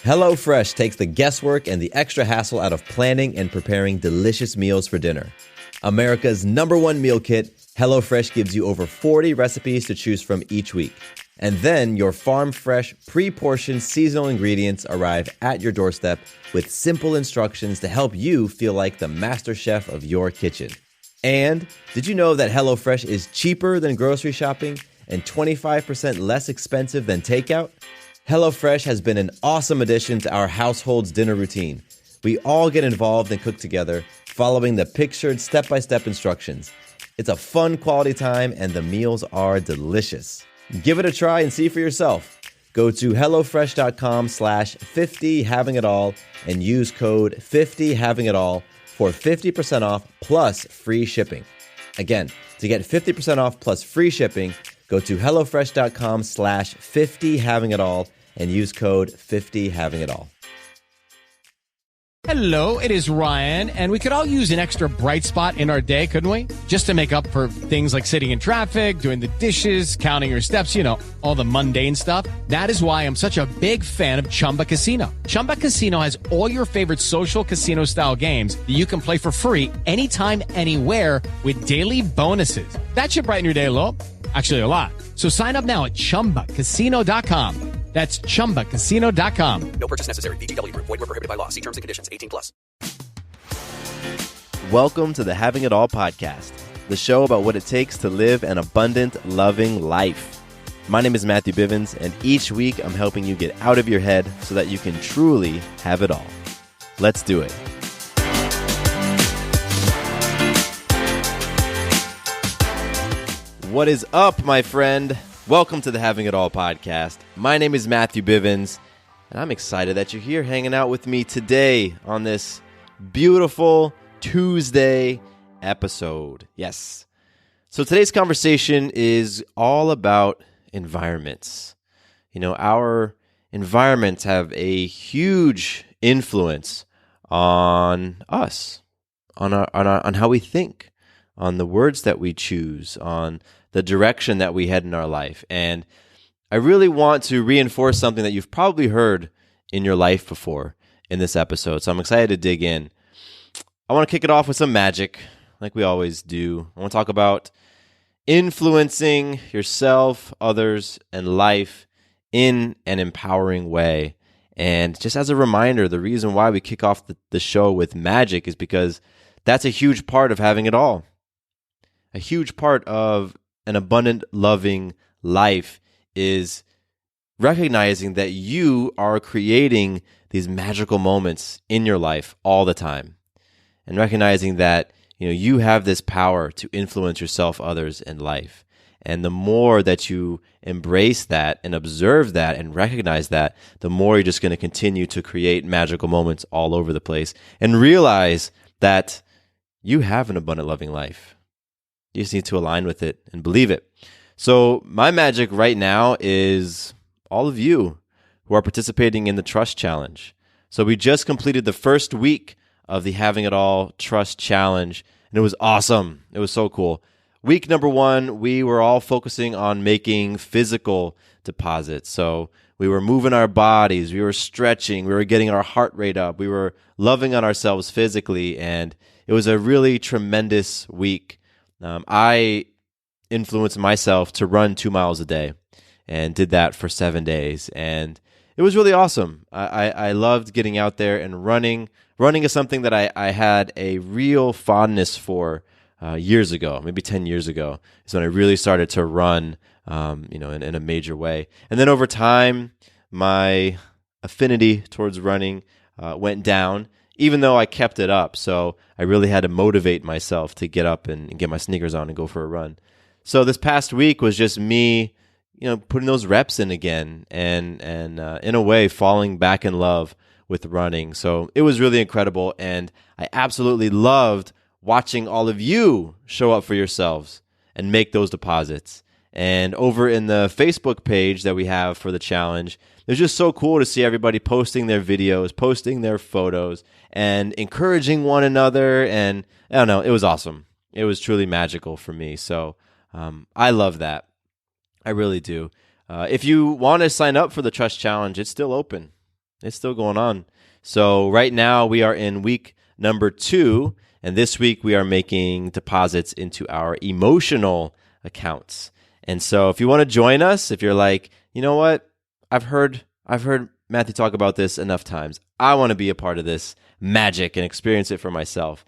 HelloFresh takes the guesswork and the extra hassle out of planning and preparing delicious meals for dinner. America's #1 meal kit, HelloFresh gives you over 40 recipes to choose from each week. And then your farm-fresh, pre-portioned seasonal ingredients arrive at your doorstep with simple instructions to help you feel like the master chef of your kitchen. And did you know that HelloFresh is cheaper than grocery shopping and 25% less expensive than takeout? HelloFresh has been an awesome addition to our household's dinner routine. We all get involved and cook together, following the pictured step-by-step instructions. It's a fun quality time, and the meals are delicious. Give it a try and see for yourself. Go to HelloFresh.com/50havingitall and use code 50havingitall for 50% off plus free shipping. Again, to get 50% off plus free shipping, go to HelloFresh.com/50havingitall and use code 50havingitall. Hello, it is Ryan, and we could all use an extra bright spot in our day, couldn't we? Just to make up for things like sitting in traffic, doing the dishes, counting your steps, all the mundane stuff. That is why I'm such a big fan of Chumba Casino. Chumba Casino has all your favorite social casino-style games that you can play for free anytime, anywhere with daily bonuses. That should brighten your day a little. Actually, a lot. So sign up now at ChumbaCasino.com. That's ChumbaCasino.com. No purchase necessary. VGW Group. Void where prohibited by law. See terms and conditions. 18+. Welcome to the Having It All podcast, the show about what it takes to live an abundant, loving life. My name is Matthew Bivens, and each week I'm helping you get out of your head so that you can truly have it all. Let's do it. What is up, my friend? Welcome to the Having It All podcast. My name is Matthew Bivens, and I'm excited that you're here hanging out with me today on this beautiful Tuesday episode. Yes. So today's conversation is all about environments. Our environments have a huge influence on us, on how we think, on the words that we choose, on the direction that we head in our life. And I really want to reinforce something that you've probably heard in your life before in this episode. So I'm excited to dig in. I want to kick it off with some magic, like we always do. I want to talk about influencing yourself, others, and life in an empowering way. And just as a reminder, the reason why we kick off the show with magic is because that's a huge part of having it all. A huge part of an abundant, loving life is recognizing that you are creating these magical moments in your life all the time, and recognizing that you have this power to influence yourself, others, and life. And the more that you embrace that and observe that and recognize that, the more you're just going to continue to create magical moments all over the place and realize that you have an abundant, loving life. You just need to align with it and believe it. So my magic right now is all of you who are participating in the Trust Challenge. So we just completed the first week of the Having It All Trust Challenge, and it was awesome. It was so cool. Week number 1, we were all focusing on making physical deposits. So we were moving our bodies, we were stretching, we were getting our heart rate up, we were loving on ourselves physically, and it was a really tremendous week. I influenced myself to run 2 miles a day and did that for 7 days. And it was really awesome. I loved getting out there and running. Running is something that I had a real fondness for years ago, maybe 10 years ago, is when I really started to run, in a major way. And then over time, my affinity towards running went down, even though I kept it up. So I really had to motivate myself to get up and get my sneakers on and go for a run. So this past week was just me, putting those reps in again and in a way falling back in love with running. So it was really incredible. And I absolutely loved watching all of you show up for yourselves and make those deposits. And over in the Facebook page that we have for the challenge, it was just so cool to see everybody posting their videos, posting their photos, and encouraging one another. And I don't know, it was awesome. It was truly magical for me. So I love that. I really do. If you want to sign up for the Trust Challenge, it's still open. It's still going on. So right now we are in week number 2, and this week we are making deposits into our emotional accounts. And so if you want to join us, if you're like, you know what, I've heard Matthew talk about this enough times. I want to be a part of this magic and experience it for myself.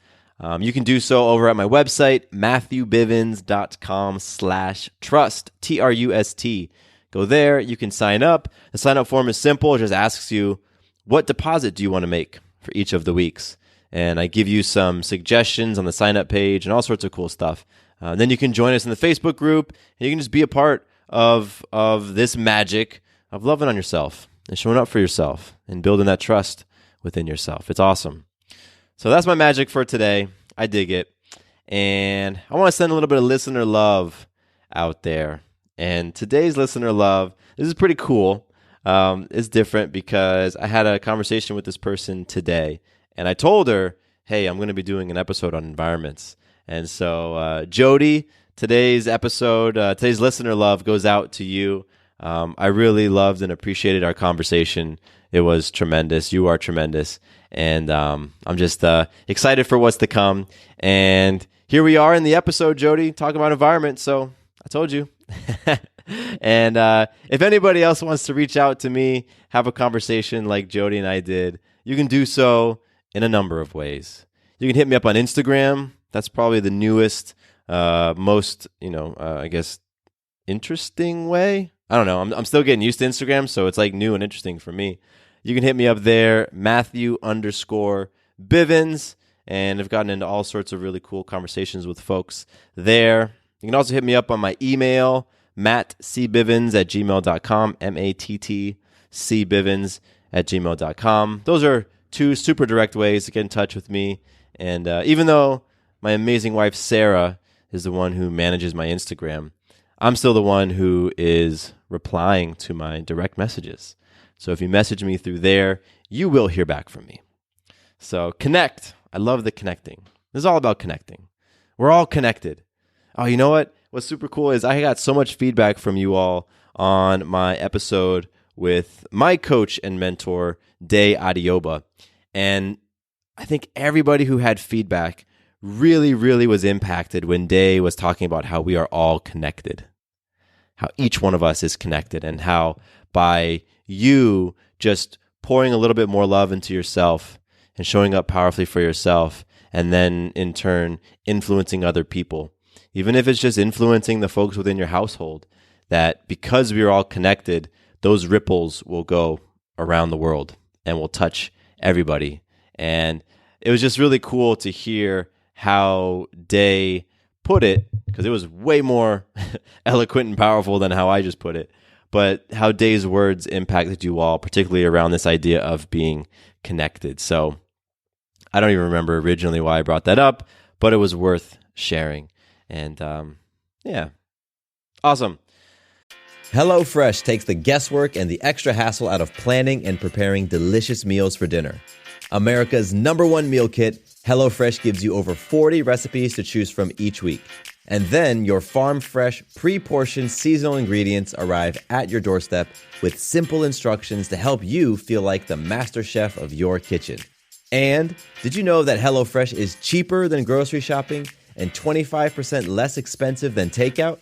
You can do so over at my website, matthewbivens.com/trust, TRUST. Go there. You can sign up. The sign-up form is simple. It just asks you, what deposit do you want to make for each of the weeks? And I give you some suggestions on the sign-up page and all sorts of cool stuff. Then you can join us in the Facebook group, and you can just be a part of this magic of loving on yourself and showing up for yourself and building that trust within yourself. It's awesome. So that's my magic for today. I dig it. And I want to send a little bit of listener love out there. And today's listener love, this is pretty cool. It's different because I had a conversation with this person today. And I told her, hey, I'm going to be doing an episode on environments. And so, Jody, today's episode, today's listener love goes out to you. I really loved and appreciated our conversation. It was tremendous. You are tremendous. And I'm just excited for what's to come. And here we are in the episode, Jody, talking about environment. So I told you. And if anybody else wants to reach out to me, have a conversation like Jody and I did, you can do so in a number of ways. You can hit me up on Instagram. That's probably the newest, most, I guess, interesting way. I don't know. I'm still getting used to Instagram, so it's like new and interesting for me. You can hit me up there, Matthew_Bivens, and I've gotten into all sorts of really cool conversations with folks there. You can also hit me up on my email, mattcbivens@gmail.com, mattcbivens@gmail.com. Those are 2 super direct ways to get in touch with me. And even though my amazing wife, Sarah, is the one who manages my Instagram, I'm still the one who is replying to my direct messages. So if you message me through there, you will hear back from me. So connect. I love the connecting. This is all about connecting. We're all connected. Oh, you know what? What's super cool is I got so much feedback from you all on my episode with my coach and mentor, Day Adioba. And I think everybody who had feedback really, really was impacted when Day was talking about how we are all connected, how each one of us is connected, and how by you just pouring a little bit more love into yourself and showing up powerfully for yourself, and then in turn influencing other people, even if it's just influencing the folks within your household, that because we are all connected, those ripples will go around the world and will touch everybody. And it was just really cool to hear how Day put it, because it was way more eloquent and powerful than how I just put it, but how Day's words impacted you all, particularly around this idea of being connected. So I don't even remember originally why I brought that up, but it was worth sharing. And yeah, awesome. HelloFresh takes the guesswork and the extra hassle out of planning and preparing delicious meals for dinner. America's #1 meal kit, HelloFresh gives you over 40 recipes to choose from each week. And then your farm-fresh, pre-portioned seasonal ingredients arrive at your doorstep with simple instructions to help you feel like the master chef of your kitchen. And did you know that HelloFresh is cheaper than grocery shopping and 25% less expensive than takeout?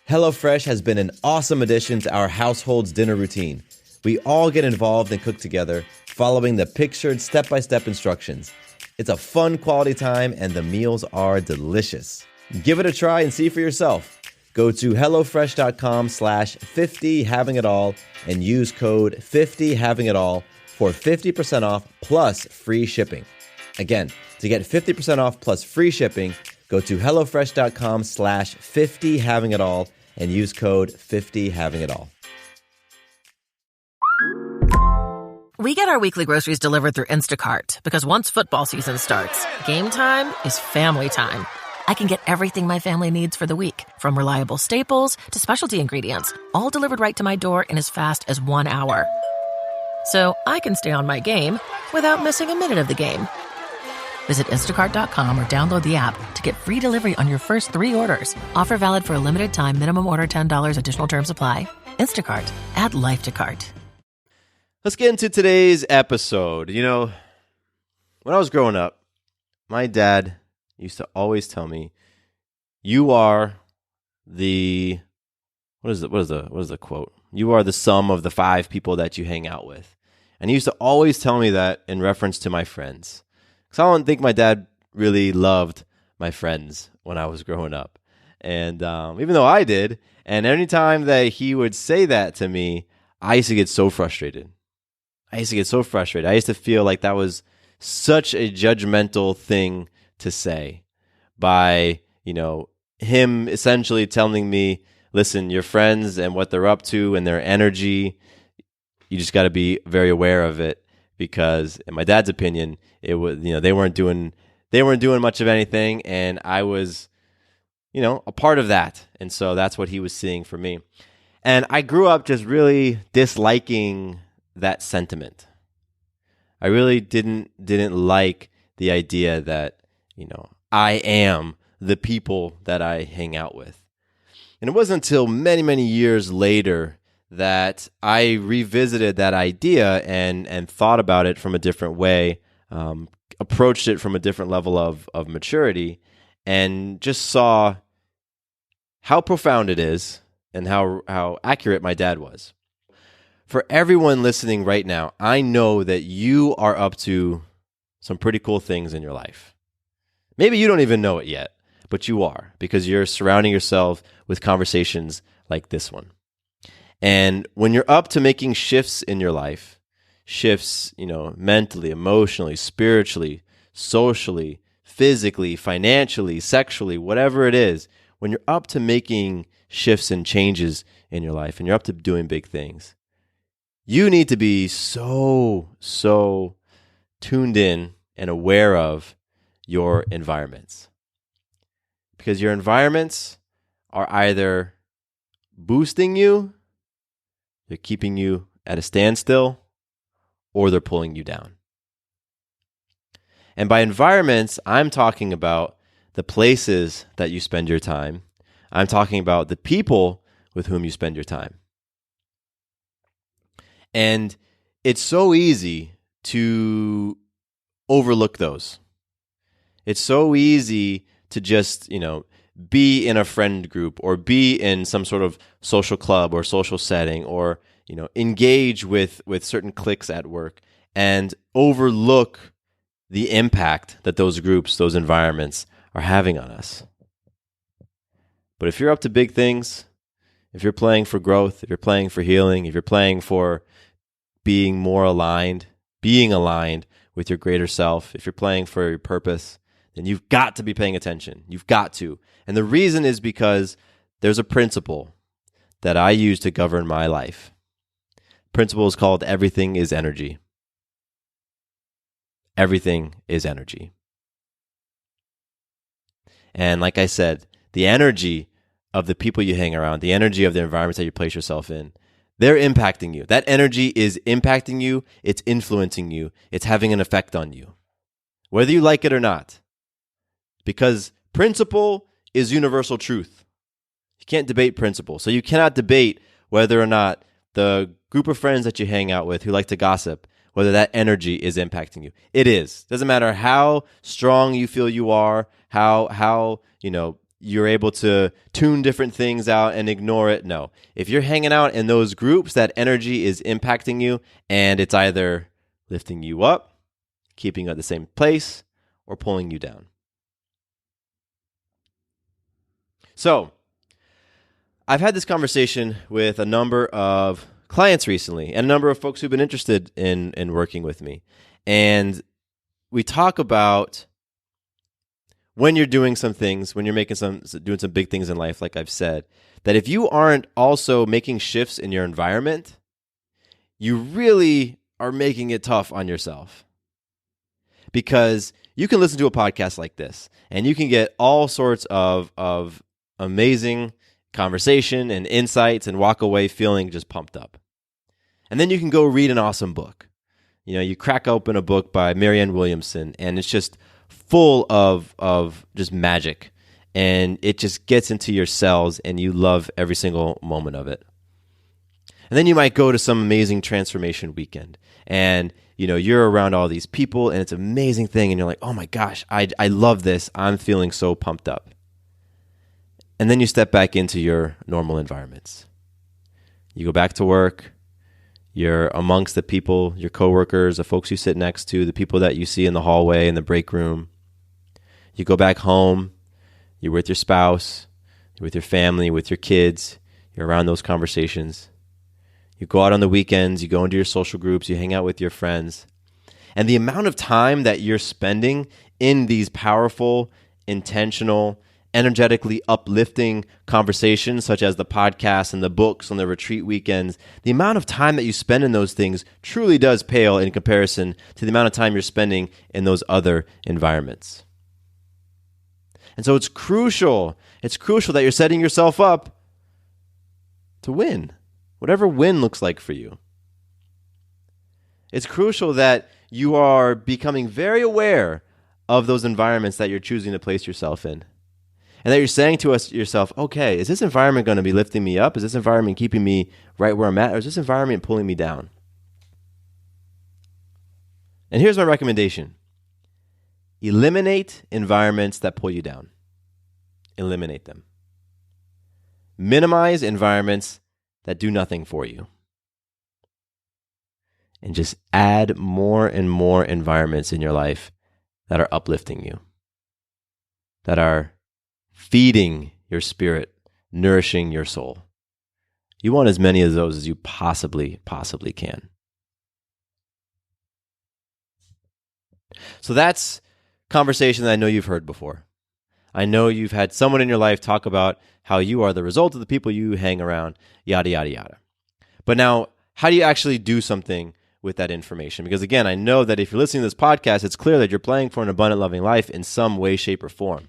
HelloFresh has been an awesome addition to our household's dinner routine. We all get involved and cook together, following the pictured step-by-step instructions. It's a fun quality time, and the meals are delicious. Give it a try and see for yourself. Go to HelloFresh.com/50havingitall and use code 50havingitall for 50% off plus free shipping. Again, to get 50% off plus free shipping, go to HelloFresh.com/50havingitall and use code 50havingitall. We get our weekly groceries delivered through Instacart because once football season starts, game time is family time. I can get everything my family needs for the week, from reliable staples to specialty ingredients, all delivered right to my door in as fast as 1 hour. So I can stay on my game without missing a minute of the game. Visit Instacart.com or download the app to get free delivery on your first 3 orders. Offer valid for a limited time. Minimum order $10. Additional terms apply. Instacart. Add life to cart. Let's get into today's episode. You know, when I was growing up, my dad used to always tell me, "You are the what is the quote? You are the sum of the 5 people that you hang out with." And he used to always tell me that in reference to my friends, because I don't think my dad really loved my friends when I was growing up, and even though I did, and any time that he would say that to me, I used to get so frustrated. I used to feel like that was such a judgmental thing to say by, him essentially telling me, listen, your friends and what they're up to and their energy, you just got to be very aware of it, because in my dad's opinion, it was, they weren't doing much of anything, and I was, a part of that. And so that's what he was seeing for me. And I grew up just really disliking that sentiment. I really didn't like the idea that, I am the people that I hang out with. And it wasn't until many, many years later that I revisited that idea and thought about it from a different way, approached it from a different level of maturity, and just saw how profound it is and how accurate my dad was. For everyone listening right now, I know that you are up to some pretty cool things in your life. Maybe you don't even know it yet, but you are, because you're surrounding yourself with conversations like this one. And when you're up to making shifts in your life, shifts, mentally, emotionally, spiritually, socially, physically, financially, sexually, whatever it is, when you're up to making shifts and changes in your life and you're up to doing big things, you need to be so tuned in and aware of your environments. Because your environments are either boosting you, they're keeping you at a standstill, or they're pulling you down. And by environments, I'm talking about the places that you spend your time. I'm talking about the people with whom you spend your time. And it's so easy to overlook those. It's so easy to just, be in a friend group or be in some sort of social club or social setting, or, engage with certain cliques at work and overlook the impact that those groups, those environments are having on us. But if you're up to big things, if you're playing for growth, if you're playing for healing, if you're playing for being more aligned, being aligned with your greater self, if you're playing for your purpose, then you've got to be paying attention. You've got to. And the reason is because there's a principle that I use to govern my life. Principle is called everything is energy. Everything is energy. And like I said, the energy of the people you hang around, the energy of the environments that you place yourself in, they're impacting you. That energy is impacting you. It's influencing you. It's having an effect on you, whether you like it or not. Because principle is universal truth. You can't debate principle. So you cannot debate whether or not the group of friends that you hang out with who like to gossip, whether that energy is impacting you. It is. Doesn't matter how strong you feel you are, how you're able to tune different things out and ignore it. No. If you're hanging out in those groups, that energy is impacting you, and it's either lifting you up, keeping you at the same place, or pulling you down. So, I've had this conversation with a number of clients recently and a number of folks who've been interested in working with me. And we talk about when you're doing some things, when you're doing some big things in life, like I've said, that if you aren't also making shifts in your environment, you really are making it tough on yourself. Because you can listen to a podcast like this, and you can get all sorts of amazing conversation and insights and walk away feeling just pumped up. And then you can go read an awesome book. You crack open a book by Marianne Williamson, and it's just full of just magic, and it just gets into your cells, and you love every single moment of it. And then you might go to some amazing transformation weekend, and you're around all these people, and it's an amazing thing, and you're like, oh my gosh, I love this. I'm feeling so pumped up. And then you step back into your normal environments. You go back to work. You're amongst the people, your coworkers, the folks you sit next to, the people that you see in the hallway, in the break room. You go back home. You're with your spouse. You're with your family, with your kids. You're around those conversations. You go out on the weekends. You go into your social groups. You hang out with your friends. And the amount of time that you're spending in these powerful, intentional, energetically uplifting conversations, such as the podcasts and the books on the retreat weekends, the amount of time that you spend in those things truly does pale in comparison to the amount of time you're spending in those other environments. And so it's crucial that you're setting yourself up to win, whatever win looks like for you. It's crucial that you are becoming very aware of those environments that you're choosing to place yourself in. And that you're saying to yourself, okay, is this environment going to be lifting me up? Is this environment keeping me right where I'm at? Or is this environment pulling me down? And here's my recommendation. Eliminate environments that pull you down. Eliminate them. Minimize environments that do nothing for you. And just add more and more environments in your life that are uplifting you, that are feeding your spirit, nourishing your soul. You want as many of those as you possibly can. So that's conversation that I know you've heard before. I know you've had someone in your life talk about how you are the result of the people you hang around, yada, yada, yada. But now, how do you actually do something with that information? Because again, I know that if you're listening to this podcast, it's clear that you're playing for an abundant, loving life in some way, shape, or form.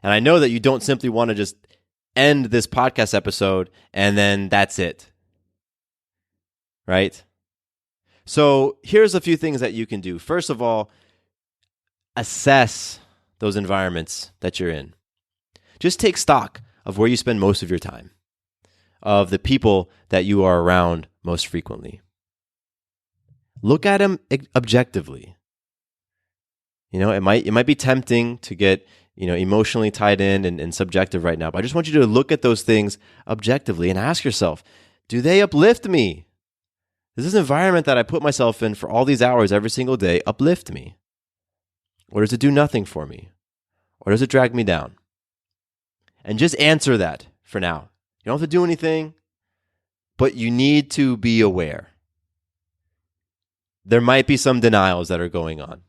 And I know that you don't simply want to just end this podcast episode and then that's it. Right? So here's a few things that you can do. First of all, assess those environments that you're in. Just take stock of where you spend most of your time, of the people that you are around most frequently. Look at them objectively. It might be tempting to get emotionally tied in and subjective right now, but I just want you to look at those things objectively and ask yourself, do they uplift me? Does this environment that I put myself in for all these hours every single day uplift me? Or does it do nothing for me? Or does it drag me down? And just answer that for now. You don't have to do anything, but you need to be aware. There might be some denials that are going on.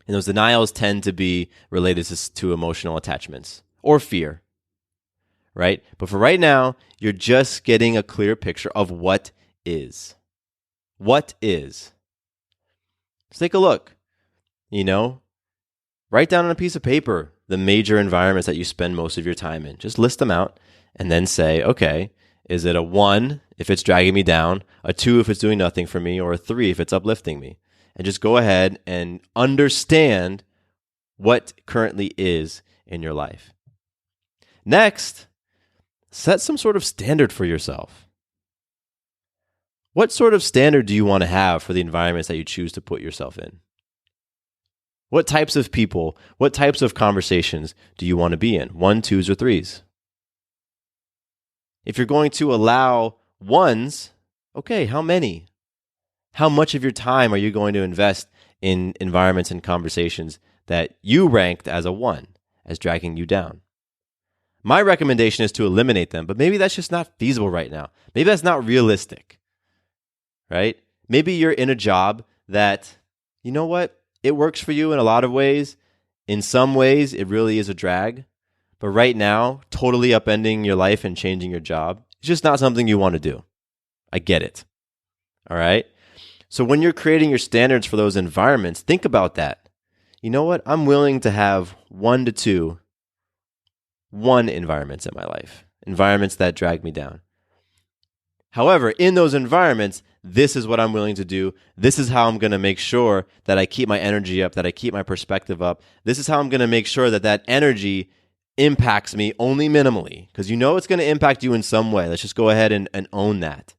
And those denials tend to be related to emotional attachments or fear, right? But for right now, you're just getting a clear picture of what is. What is? Let's take a look. Write down on a piece of paper the major environments that you spend most of your time in. Just list them out and then say, okay, is it a 1 if it's dragging me down, a 2 if it's doing nothing for me, or a 3 if it's uplifting me? And just go ahead and understand what currently is in your life. Next, set some sort of standard for yourself. What sort of standard do you want to have for the environments that you choose to put yourself in? What types of people, what types of conversations do you want to be in? 1, 2s, or 3s? If you're going to allow 1s, okay, how many? How much of your time are you going to invest in environments and conversations that you ranked as a 1, as dragging you down? My recommendation is to eliminate them, but maybe that's just not feasible right now. Maybe that's not realistic, right? Maybe you're in a job that, you know what? It works for you in a lot of ways. In some ways, it really is a drag. But right now, totally upending your life and changing your job, it's just not something you want to do. I get it. All right? So when you're creating your standards for those environments, think about that. You know what? I'm willing to have 1 to 2 environments in my life, environments that drag me down. However, in those environments, this is what I'm willing to do. This is how I'm going to make sure that I keep my energy up, that I keep my perspective up. This is how I'm going to make sure that that energy impacts me only minimally, because you know it's going to impact you in some way. Let's just go ahead and own that.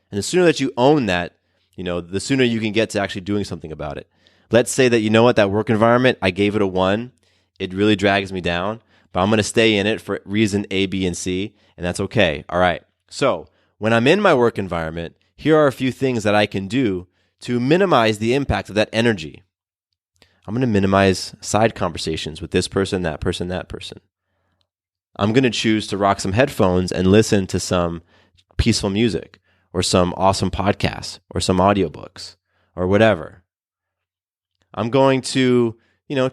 And the sooner that you own that, the sooner you can get to actually doing something about it. Let's say that, that work environment, I gave it a 1. It really drags me down, but I'm going to stay in it for reason A, B, and C, and that's okay. All right. So when I'm in my work environment, here are a few things that I can do to minimize the impact of that energy. I'm going to minimize side conversations with this person, that person, that person. I'm going to choose to rock some headphones and listen to some peaceful music or some awesome podcasts or some audiobooks or whatever. I'm going to,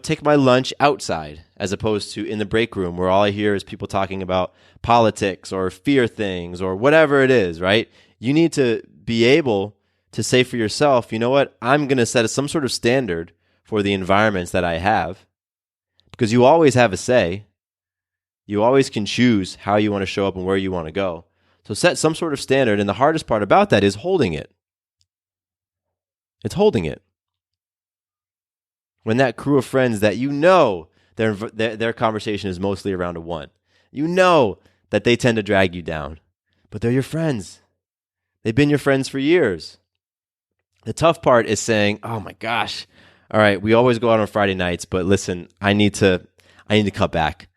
take my lunch outside as opposed to in the break room where all I hear is people talking about politics or fear things or whatever it is, right? You need to be able to say for yourself, you know what? I'm going to set some sort of standard for the environments that I have, because you always have a say. You always can choose how you want to show up and where you want to go. So set some sort of standard, and the hardest part about that is holding it. It's holding it. When that crew of friends that their conversation is mostly around a 1, that they tend to drag you down, but they're your friends. They've been your friends for years. The tough part is saying, oh my gosh, all right, we always go out on Friday nights, but listen, I need to cut back.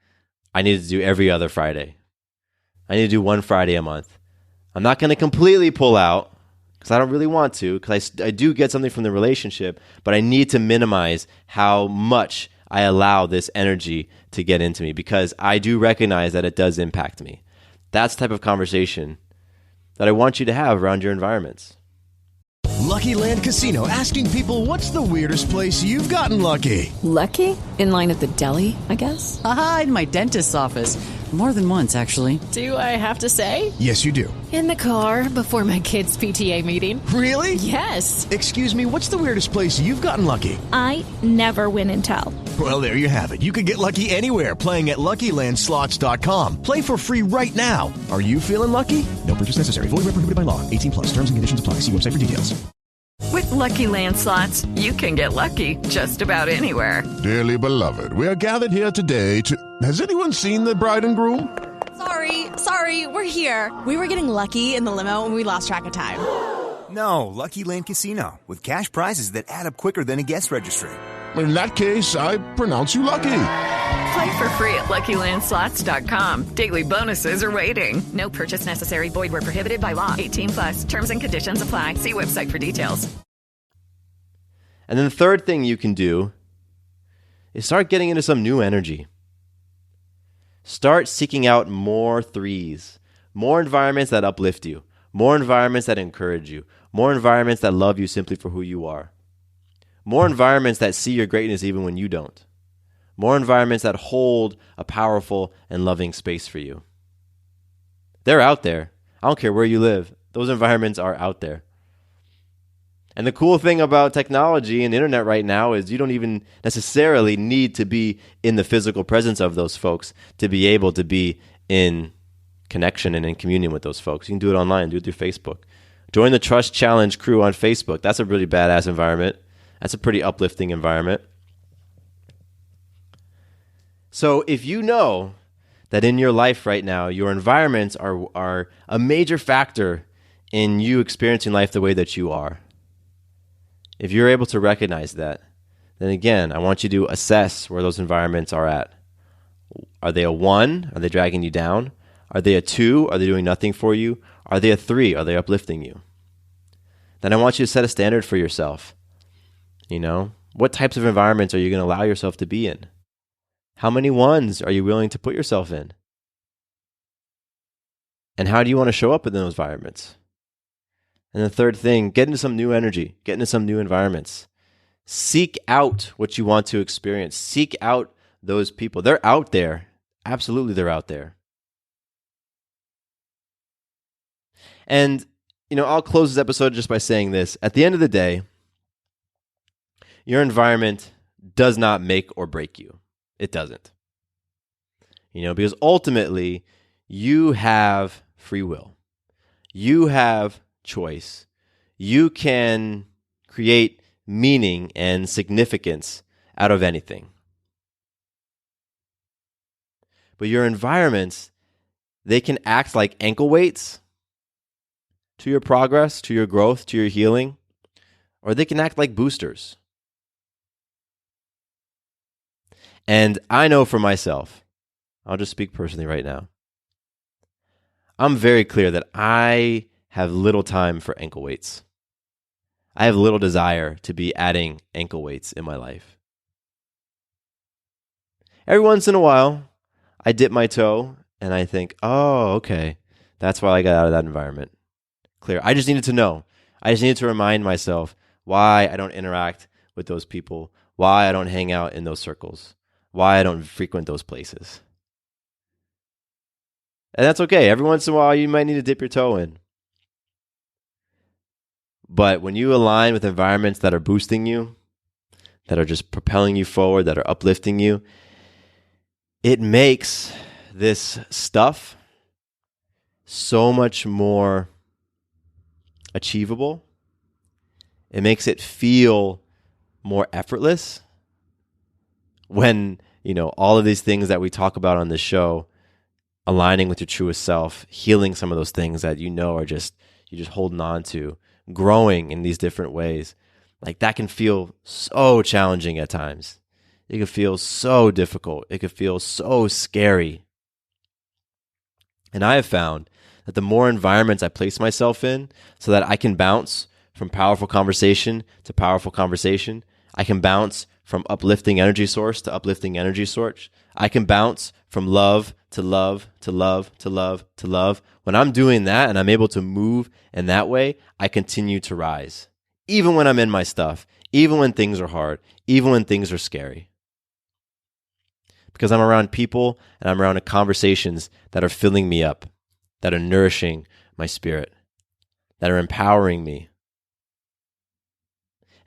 I need to do every other Friday. I need to do 1 Friday a month. I'm not going to completely pull out because I don't really want to, because I do get something from the relationship, but I need to minimize how much I allow this energy to get into me, because I do recognize that it does impact me. That's the type of conversation that I want you to have around your environments. Lucky Land Casino, asking people, what's the weirdest place you've gotten lucky? Lucky? In line at the deli, I guess? Aha, in my dentist's office. More than once, actually. Do I have to say? Yes, you do. In the car before my kids' PTA meeting. Really? Yes. Excuse me, what's the weirdest place you've gotten lucky? I never win and tell. Well, there you have it. You can get lucky anywhere, playing at LuckyLandSlots.com. Play for free right now. Are you feeling lucky? No purchase necessary. Void where prohibited by law. 18+. Terms and conditions apply. See website for details. With Lucky Land Slots, you can get lucky just about anywhere. Dearly beloved, we are gathered here today to... Has anyone seen the bride and groom? Sorry, we're here. We were getting lucky in the limo and we lost track of time. No, Lucky Land Casino, with cash prizes that add up quicker than a guest registry. In that case, I pronounce you lucky. Play for free at LuckyLandSlots.com. Daily bonuses are waiting. No purchase necessary. Void where prohibited by law. 18+. Terms and conditions apply. See website for details. And then the third thing you can do is start getting into some new energy. Start seeking out more 3s, more environments that uplift you, more environments that encourage you, more environments that love you simply for who you are, more environments that see your greatness even when you don't. More environments that hold a powerful and loving space for you. They're out there. I don't care where you live. Those environments are out there. And the cool thing about technology and the internet right now is you don't even necessarily need to be in the physical presence of those folks to be able to be in connection and in communion with those folks. You can do it online, do it through Facebook. Join the Trust Challenge crew on Facebook. That's a really badass environment. That's a pretty uplifting environment. So if you know that in your life right now, your environments are a major factor in you experiencing life the way that you are, if you're able to recognize that, then again, I want you to assess where those environments are at. Are they a 1? Are they dragging you down? Are they a 2? Are they doing nothing for you? Are they a 3? Are they uplifting you? Then I want you to set a standard for yourself. What types of environments are you going to allow yourself to be in? How many 1s are you willing to put yourself in? And how do you want to show up in those environments? And the third thing, get into some new energy, get into some new environments. Seek out what you want to experience. Seek out those people. They're out there. Absolutely, they're out there. And, I'll close this episode just by saying this. At the end of the day, your environment does not make or break you. It doesn't. Because ultimately, you have free will. You have choice. You can create meaning and significance out of anything. But your environments, they can act like ankle weights to your progress, to your growth, to your healing, or they can act like boosters. And I know for myself, I'll just speak personally right now. I'm very clear that I have little time for ankle weights. I have little desire to be adding ankle weights in my life. Every once in a while, I dip my toe and I think, oh, okay, that's why I got out of that environment. Clear. I just needed to know. I just needed to remind myself why I don't interact with those people, why I don't hang out in those circles, why I don't frequent those places. And that's okay. Every once in a while, you might need to dip your toe in. But when you align with environments that are boosting you, that are just propelling you forward, that are uplifting you, it makes this stuff so much more achievable. It makes it feel more effortless when, all of these things that we talk about on this show, aligning with your truest self, healing some of those things that are just, you're just holding on to, growing in these different ways. Like that can feel so challenging at times. It can feel so difficult. It can feel so scary. And I have found that the more environments I place myself in so that I can bounce from powerful conversation to powerful conversation, I can bounce from uplifting energy source to uplifting energy source. I can bounce from love to love to love to love to love. When I'm doing that and I'm able to move in that way, I continue to rise. Even when I'm in my stuff, even when things are hard, even when things are scary. Because I'm around people and I'm around conversations that are filling me up, that are nourishing my spirit, that are empowering me.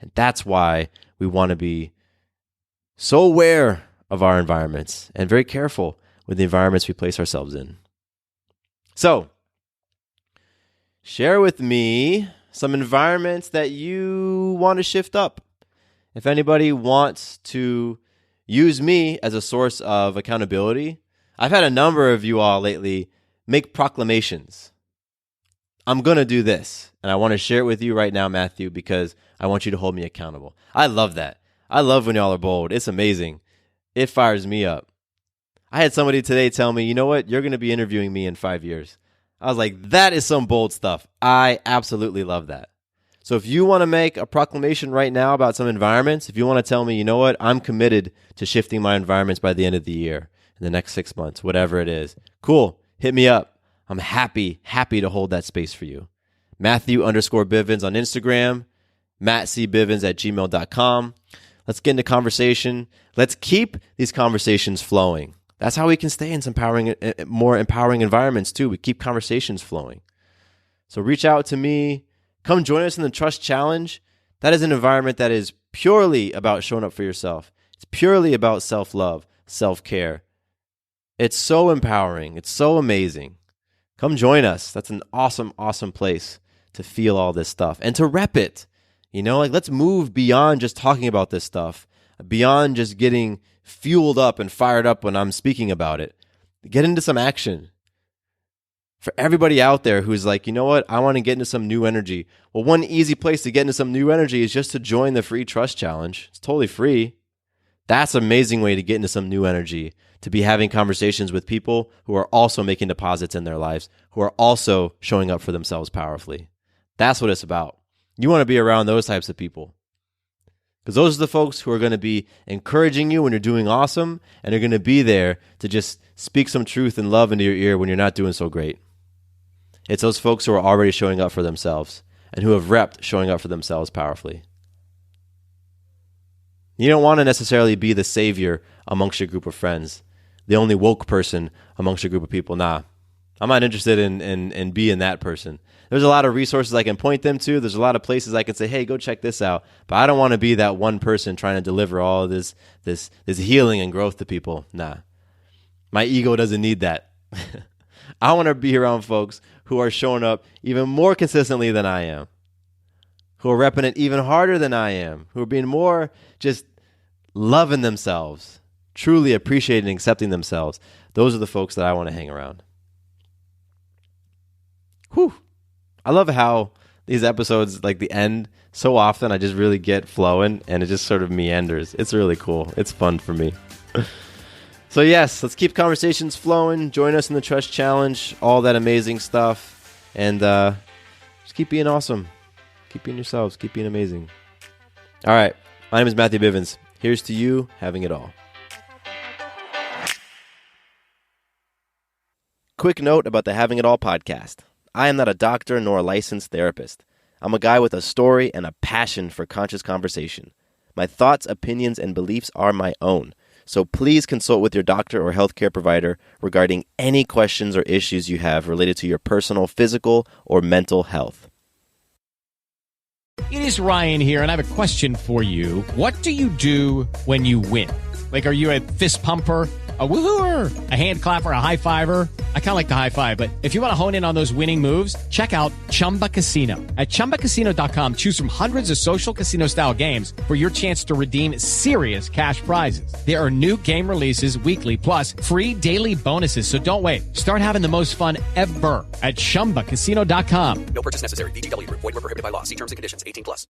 And that's why we want to be so aware of our environments and very careful with the environments we place ourselves in. So, share with me some environments that you want to shift up. If anybody wants to use me as a source of accountability, I've had a number of you all lately make proclamations. I'm going to do this, and I want to share it with you right now, Matthew, because I want you to hold me accountable. I love that. I love when y'all are bold. It's amazing. It fires me up. I had somebody today tell me, you know what? You're going to be interviewing me in 5 years. I was like, that is some bold stuff. I absolutely love that. So if you want to make a proclamation right now about some environments, if you want to tell me, you know what? I'm committed to shifting my environments by the end of the year, in the next 6 months, whatever it is. Cool. Hit me up. I'm happy to hold that space for you. Matthew_Bivens on Instagram, mattcbivens@gmail.com. Let's get into conversation. Let's keep these conversations flowing. That's how we can stay in some more empowering environments too. We keep conversations flowing. So reach out to me. Come join us in the Trust Challenge. That is an environment that is purely about showing up for yourself. It's purely about self-love, self-care. It's so empowering. It's so amazing. Come join us. That's an awesome, awesome place to feel all this stuff and to rep it. Let's move beyond just talking about this stuff, beyond just getting fueled up and fired up when I'm speaking about it. Get into some action. For everybody out there who's like, you know what, I want to get into some new energy. Well, one easy place to get into some new energy is just to join the free Trust Challenge. It's totally free. That's an amazing way to get into some new energy, to be having conversations with people who are also making deposits in their lives, who are also showing up for themselves powerfully. That's what it's about. You want to be around those types of people. Because those are the folks who are going to be encouraging you when you're doing awesome, and they're going to be there to just speak some truth and love into your ear when you're not doing so great. It's those folks who are already showing up for themselves and who have repped showing up for themselves powerfully. You don't want to necessarily be the savior amongst your group of friends, the only woke person amongst your group of people. Nah, I'm not interested in being that person. There's a lot of resources I can point them to. There's a lot of places I can say, hey, go check this out. But I don't want to be that one person trying to deliver all of this healing and growth to people. Nah, my ego doesn't need that. I want to be around folks who are showing up even more consistently than I am, who are repping it even harder than I am, who are being more just loving themselves, truly appreciating and accepting themselves, those are the folks that I want to hang around. Whew. I love how these episodes, like the end, so often I just really get flowing and it just sort of meanders. It's really cool. It's fun for me. So yes, let's keep conversations flowing. Join us in the Trust Challenge, all that amazing stuff. And just keep being awesome. Keep being yourselves. Keep being amazing. All right. My name is Matthew Bivens. Here's to you having it all. Quick note about the Having It All podcast. I am not a doctor nor a licensed therapist. I'm a guy with a story and a passion for conscious conversation. My thoughts, opinions, and beliefs are my own. So please consult with your doctor or healthcare provider regarding any questions or issues you have related to your personal physical or mental health. It is Ryan here, and I have a question for you. What do you do when you win? Like, are you a fist pumper, a woohooer, a hand clapper, a high fiver? I kind of like the high five, but if you want to hone in on those winning moves, check out Chumba Casino. At ChumbaCasino.com, choose from hundreds of social casino-style games for your chance to redeem serious cash prizes. There are new game releases weekly, plus free daily bonuses, so don't wait. Start having the most fun ever at ChumbaCasino.com. No purchase necessary. VGW Group. Void where prohibited by law. See terms and conditions. 18+.